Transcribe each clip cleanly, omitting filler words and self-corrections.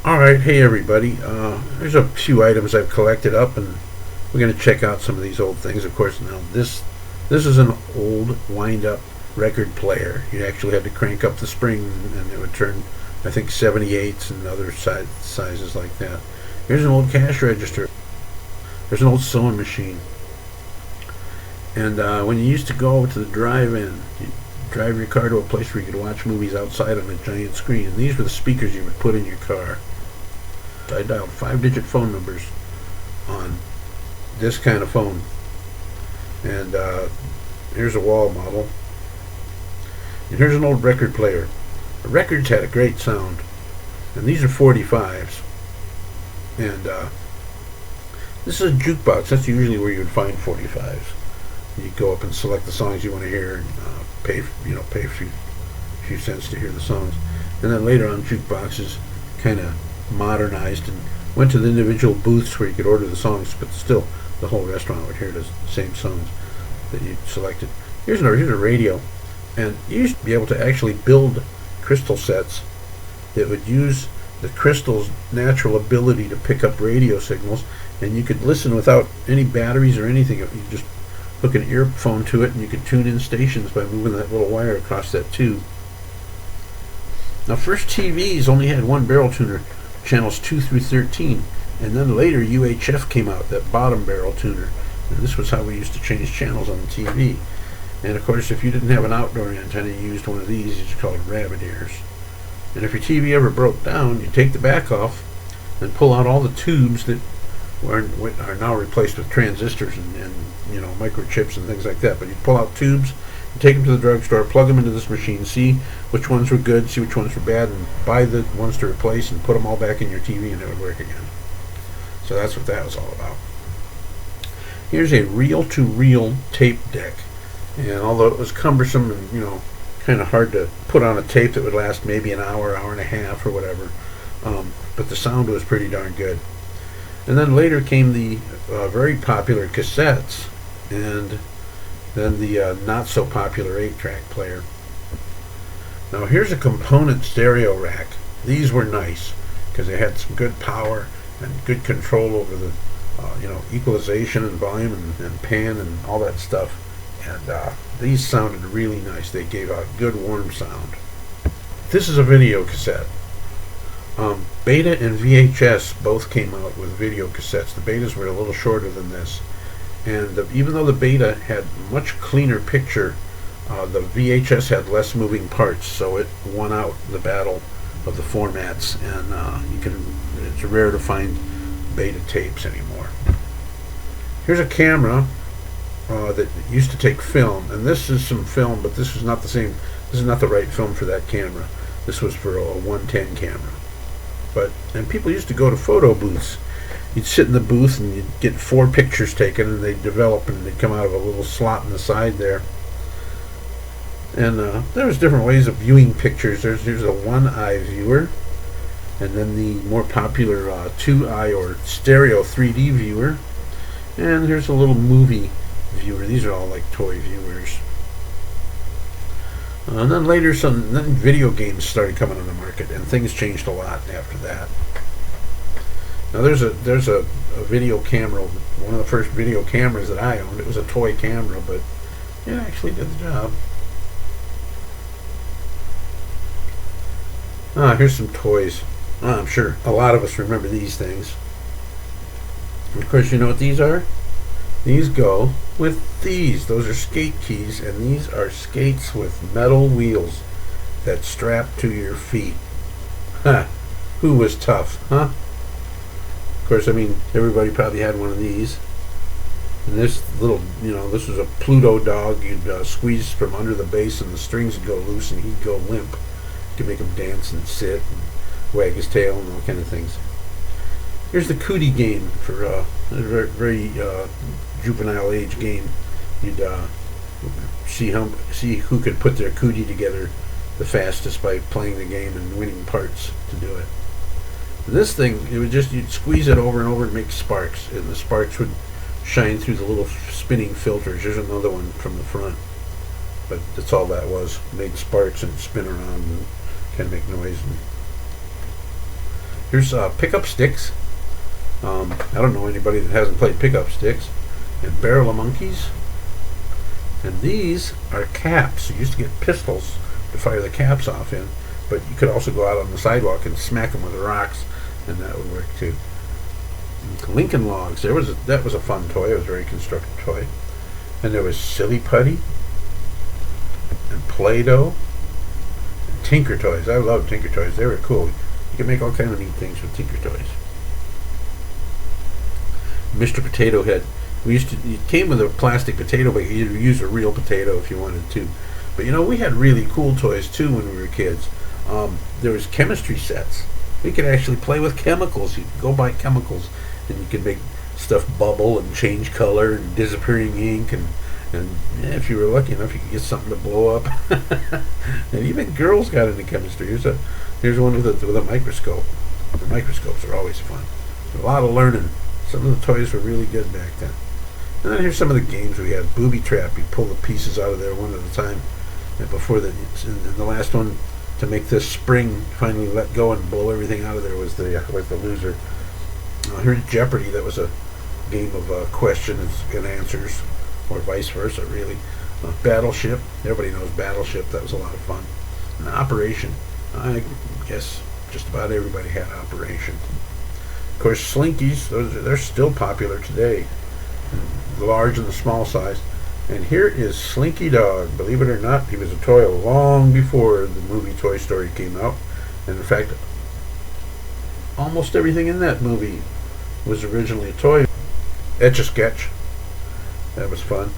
Alright, hey everybody. There's a few items I've collected up, and we're going to check out some of these old things. Of course, now this is an old wind-up record player. You actually had to crank up the spring, and it would turn, I think, 78s and other sizes like that. Here's an old cash register. There's an old sewing machine. And when you used to go to the drive-in, you'd drive your car to a place where you could watch movies outside on a giant screen. And these were the speakers you would put in your car. I dialed 5-digit phone numbers on this kind of phone. And here's a wall model. And here's an old record player. The records had a great sound. And these are 45s. And this is a jukebox. That's usually where you would find 45s. You go up and select the songs you want to hear, and pay a few cents to hear the songs. And then later on, jukeboxes kind of modernized and went to the individual booths where you could order the songs, but still the whole restaurant would hear the same songs that you selected. Here's a radio, and you used to be able to actually build crystal sets that would use the crystal's natural ability to pick up radio signals, and you could listen without any batteries or anything. You just hook an earphone to it, and you could tune in stations by moving that little wire across that tube. Now, first TVs only had one barrel tuner, channels 2 through 13, and then later UHF came out, that bottom barrel tuner, and this was how we used to change channels on the TV. And of course, if you didn't have an outdoor antenna, you used one of these. You just called it rabbit ears. And if your TV ever broke down, you take the back off and pull out all the tubes that are now replaced with transistors and microchips and things like that. But you pull out tubes, you take them to the drugstore, plug them into this machine, see which ones were good, see which ones were bad, and buy the ones to replace and put them all back in your TV, and it would work again. So that's what that was all about. Here's a reel-to-reel tape deck. And although it was cumbersome and, kind of hard to put on a tape that would last maybe an hour, hour and a half or whatever, but the sound was pretty darn good. And then later came the very popular cassettes, and then the not so popular 8-track player. Now here's a component stereo rack. These were nice because they had some good power and good control over the equalization and volume and pan and all that stuff. And these sounded really nice. They gave out good warm sound. This is a video cassette. Beta and VHS both came out with video cassettes. The Betas were a little shorter than this. And even though the Beta had much cleaner picture, the VHS had less moving parts, so it won out the battle of the formats. And it's rare to find Beta tapes anymore. Here's a camera that used to take film, and this is some film, but this is not the same. This is not the right film for that camera. This was for a 110 camera. And people used to go to photo booths. You'd sit in the booth and you'd get 4 pictures taken, and they'd develop and they'd come out of a little slot in the side there. And there was different ways of viewing pictures. Here's a 1-eye viewer, and then the more popular 2-eye or stereo 3D viewer. And here's a little movie viewer. These are all like toy viewers. And then later, then video games started coming on the market, and things changed a lot after that. Now there's a video camera, one of the first video cameras that I owned. It was a toy camera, but it actually did the job. Here's some toys. I'm sure a lot of us remember these things. And of course, you know what these are? These go with these. Those are skate keys, and these are skates with metal wheels that strap to your feet. Huh. Who was tough, huh? Of course, everybody probably had one of these. And this little, this was a Pluto dog. You'd squeeze from under the base, and the strings would go loose, and he'd go limp. You could make him dance and sit and wag his tail and all kind of things. Here's the cootie game for a very juvenile age game. You'd see who could put their cootie together the fastest by playing the game and winning parts to do it. This thing, you'd squeeze it over and over and make sparks, and the sparks would shine through the little spinning filters. There's another one from the front, but that's all that was. Made sparks and spin around and kind of make noise. Here's pickup sticks. I don't know anybody that hasn't played pickup sticks. And barrel of monkeys. And these are caps. You used to get pistols to fire the caps off in, but you could also go out on the sidewalk and smack them with rocks, and that would work too. Lincoln Logs. That was a fun toy. It was a very constructive toy. And there was Silly Putty and Play-Doh and Tinker Toys. I love Tinker Toys. They were cool. You can make all kinds of neat things with Tinker Toys. Mr. Potato Head. It came with a plastic potato, but you use a real potato if you wanted to. But we had really cool toys too when we were kids. There was chemistry sets. We could actually play with chemicals. You could go buy chemicals, and you could make stuff bubble and change color and disappearing ink, and if you were lucky enough, you could get something to blow up. And even girls got into chemistry. Here's one with a microscope. The microscopes are always fun. A lot of learning. Some of the toys were really good back then. And then here's some of the games we had. Booby Trap. You pull the pieces out of there one at a time. And before the last one to make this spring finally let go and blow everything out of there was the loser. Here's Jeopardy. That was a game of questions and answers, or vice versa, really. Battleship. Everybody knows Battleship. That was a lot of fun. And Operation. I guess just about everybody had Operation. Of course, Slinkies. They're still popular today. The large and the small size. And here is Slinky Dog. Believe it or not, he was a toy long before the movie Toy Story came out. And in fact, almost everything in that movie was originally a toy. Etch-a-Sketch. That was fun.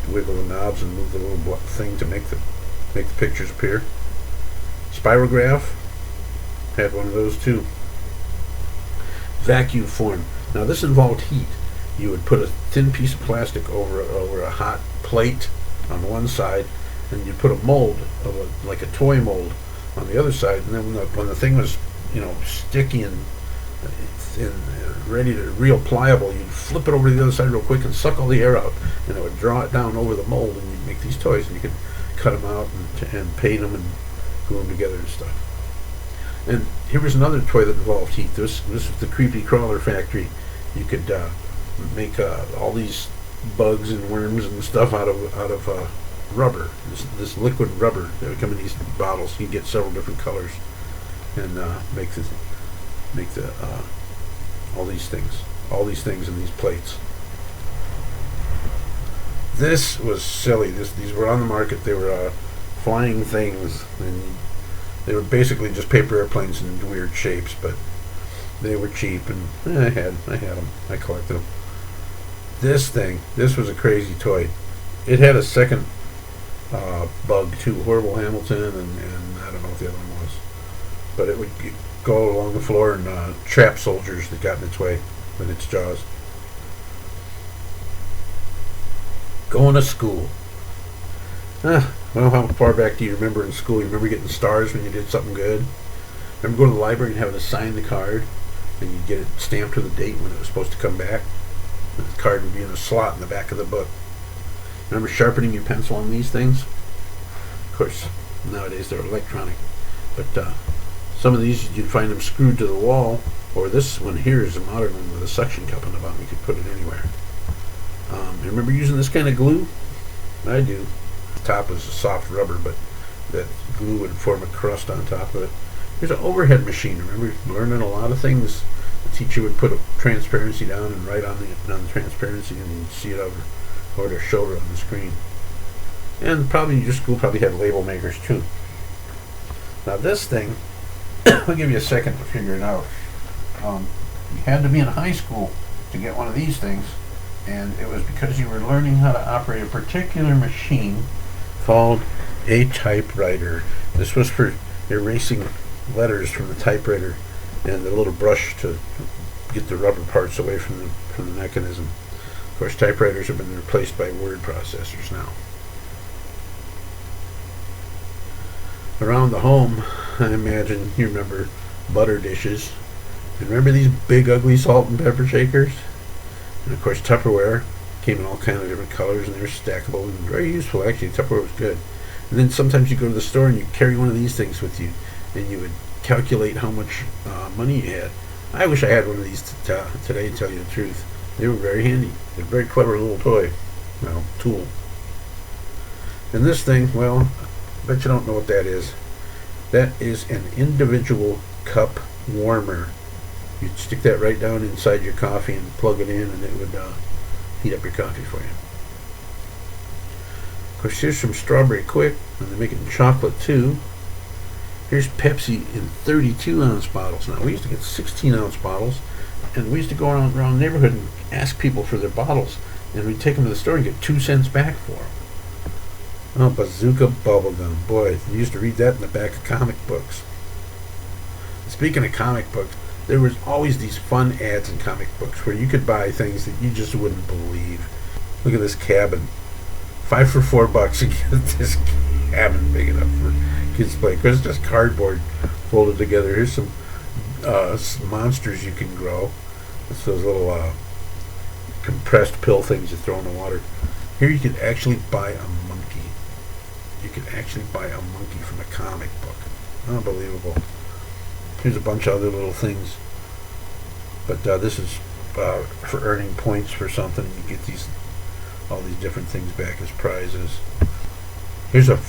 Wiggle the knobs and move the little thing to make the pictures appear. Spirograph. Had one of those too. Vacuum Form. Now this involved heat. You would put a thin piece of plastic over a hot plate on one side, and you'd put a mold like a toy mold on the other side. And then when the thing was sticky and ready to real pliable, you'd flip it over to the other side real quick and suck all the air out, and it would draw it down over the mold, and you'd make these toys, and you could cut them out and paint them and glue them together and stuff. And here was another toy that involved heat. This was the Creepy Crawler Factory. You could make all these bugs and worms and stuff out of rubber. This liquid rubber that would come in these bottles. You get several different colors and make all these things in these plates. This was silly. These were on the market. They were flying things, and they were basically just paper airplanes in weird shapes, but they were cheap, and I had them. I collected them. This was a crazy toy. It had a second bug too, Horrible Hamilton, and I don't know what the other one was, but it would go along the floor and trap soldiers that got in its way with its jaws. Going to school. Well, how far back do you remember in school? You remember getting stars when you did something good? Remember going to the library and having to sign the card, and you'd get it stamped with a date when it was supposed to come back? The card would be in a slot in the back of the book. Remember sharpening your pencil on these things? Of course, nowadays they're electronic. But some of these, you'd find them screwed to the wall, or this one here is a modern one with a suction cup on the bottom. You could put it anywhere. You remember using this kind of glue? I do. The top was a soft rubber, but that glue would form a crust on top of it. Here's an overhead machine. Remember learning a lot of things. The teacher would put a transparency down and write on the transparency, and you'd see it over their shoulder on the screen. And probably your school probably had label makers too. Now this thing, I'll give you a second to figure it out. You had to be in high school to get one of these things, and it was because you were learning how to operate a particular machine called a typewriter. This was for erasing letters from the typewriter, and the little brush to get the rubber parts away from the mechanism. Of course, typewriters have been replaced by word processors now. Around the home, I imagine you remember butter dishes. And remember these big, ugly salt and pepper shakers? And of course, Tupperware came in all kinds of different colors, and they were stackable and very useful. Actually, Tupperware was good. And then sometimes you go to the store and you carry one of these things with you, and you would calculate how much money you had. I wish I had one of these today, to tell you the truth. They were very handy. They're a very clever little toy, tool. And this thing, well, I bet you don't know what that is. That is an individual cup warmer. You'd stick that right down inside your coffee and plug it in, and it would heat up your coffee for you. Of course, here's some Strawberry Quick, and they make it in chocolate too. Here's Pepsi in 32-ounce bottles. Now, we used to get 16-ounce bottles, and we used to go around the neighborhood and ask people for their bottles, and we'd take them to the store and get 2 cents back for them. Oh, Bazooka Bubblegum. Boy, you used to read that in the back of comic books. Speaking of comic books, there was always these fun ads in comic books where you could buy things that you just wouldn't believe. Look at this cabin. 5 for $4 and get this cabin big enough for kids to play. Because it's just cardboard folded together. Here's some monsters you can grow. It's those little compressed pill things you throw in the water. Here you could actually buy a monkey. You could actually buy a monkey from a comic book. Unbelievable. Here's a bunch of other little things. But this is for earning points for something. You get all these different things back as prizes. Here's a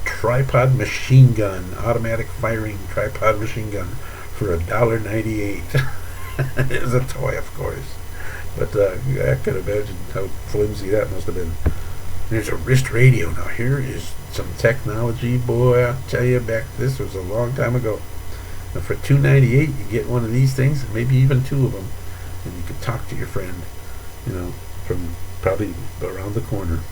tripod machine gun, automatic firing tripod machine gun for $1.98. It was a toy, of course. But I could imagine how flimsy that must have been. There's a wrist radio. Now here is some technology, boy. I'll tell you, this was a long time ago. Now for $2.98, you get one of these things, maybe even 2 of them, and you can talk to your friend, from probably around the corner.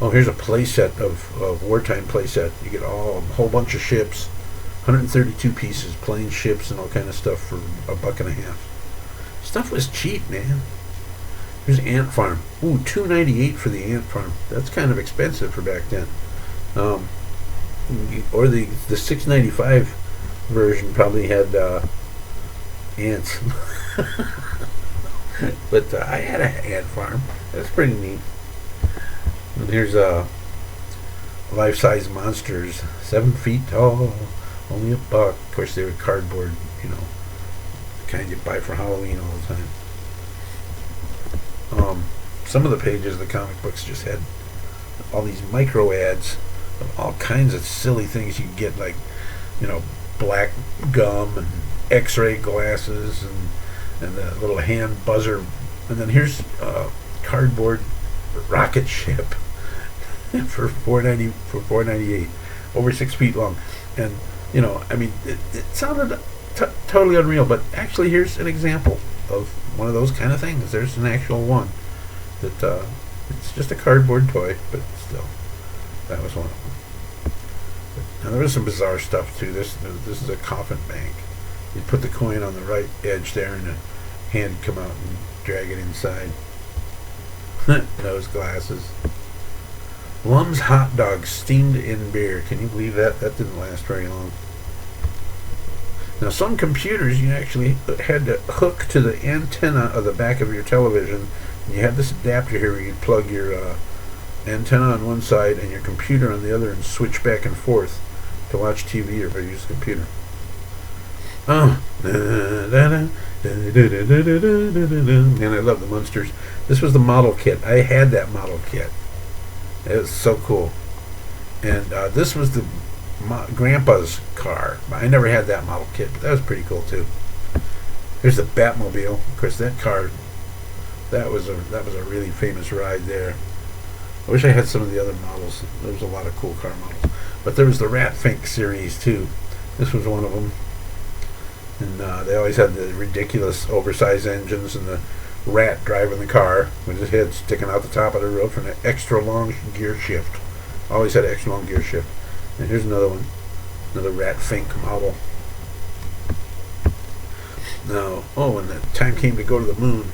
Oh, here's a playset of wartime playset. You get a whole bunch of ships, 132 pieces, plain ships and all kind of stuff for $1.50. Stuff was cheap, man. Here's Ant Farm. Ooh, $2.98 for the Ant Farm. That's kind of expensive for back then. Or the $6.95 version probably had ants. But I had an ant farm. That's pretty neat. And here's life-size monsters, 7 feet tall, only $1. Of course, they were cardboard, the kind you buy for Halloween all the time. Some of the pages of the comic books just had all these micro ads of all kinds of silly things you could get, like, black gum and X-ray glasses and a little hand buzzer. And then here's a cardboard rocket ship for $4.98, over 6 feet long. And it sounded totally unreal, but actually here's an example of one of those kind of things. There's an actual one that it's just a cardboard toy, but still, that was one of them. Now there was some bizarre stuff too. This is a coffin bank. You put the coin on the right edge there, and a hand would come out and drag it inside. Nose glasses. Lum's hot dogs steamed in beer. Can you believe that? That didn't last very long. Now, some computers you actually had to hook to the antenna of the back of your television. You had this adapter here where you'd plug your antenna on one side and your computer on the other and switch back and forth to watch TV or use the computer. Oh. And I love the Munsters. This was the model kit. I had that model kit. It was so cool. And this was the Grandpa's car. I never had that model kit, but that was pretty cool too. Here's the Batmobile. Of course, that car, that was a really famous ride there. I wish I had some of the other models. There was a lot of cool car models. But there was the Rat-Fink series too. This was one of them. And they always had the ridiculous oversized engines and the rat driving the car with his head sticking out the top of the roof and an extra long gear shift. Always had an extra long gear shift. And here's another one. Another Rat-Fink model. Now, when the time came to go to the moon,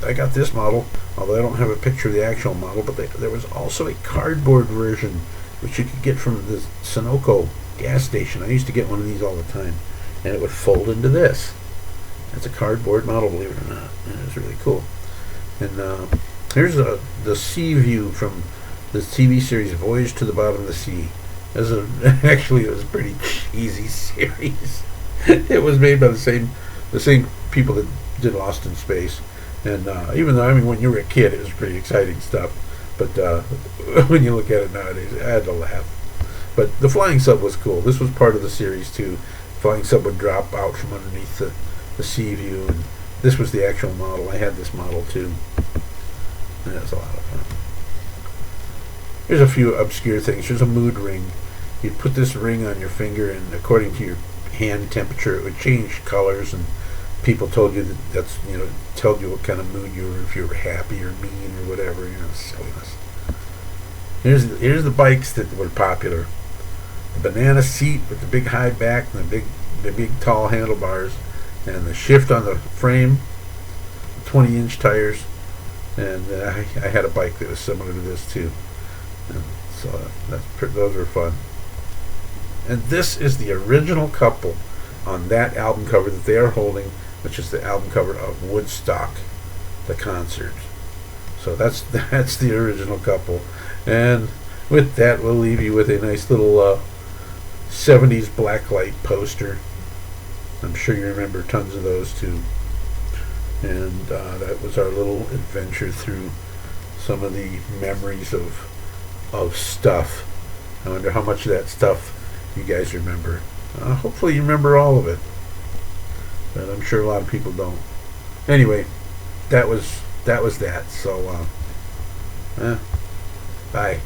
I got this model, although I don't have a picture of the actual model, but there was also a cardboard version which you could get from the Sunoco gas station. I used to get one of these all the time. And it would fold into this. That's a cardboard model, believe it or not. And it's really cool. And here's the sea view from the TV series Voyage to the Bottom of the Sea. Actually, it was a pretty cheesy series. It was made by the same people that did Lost in Space, and even though, I mean, when you were a kid, it was pretty exciting stuff. But when you look at it nowadays, I had to laugh. But the flying sub was cool. This was part of the series too. Flying sub would drop out from underneath the sea view, and this was the actual model. I had this model too. And it was a lot of fun. Here's a few obscure things. Here's a mood ring. You'd put this ring on your finger, and according to your hand temperature, it would change colors, and people told you that's, told you what kind of mood you were, if you were happy or mean or whatever, silliness. Here's the bikes that were popular. The banana seat with the big high back and the big tall handlebars, and the shift on the frame, 20-inch tires, and I had a bike that was similar to this too. And so those were fun. And this is the original couple on that album cover that they are holding, which is the album cover of Woodstock, the concert. So that's the original couple. And with that, we'll leave you with a nice little 70s blacklight poster. I'm sure you remember tons of those too. And that was our little adventure through some of the memories of stuff. I wonder how much of that stuff you guys remember. Hopefully you remember all of it, but I'm sure a lot of people don't. Anyway, that was that. So bye.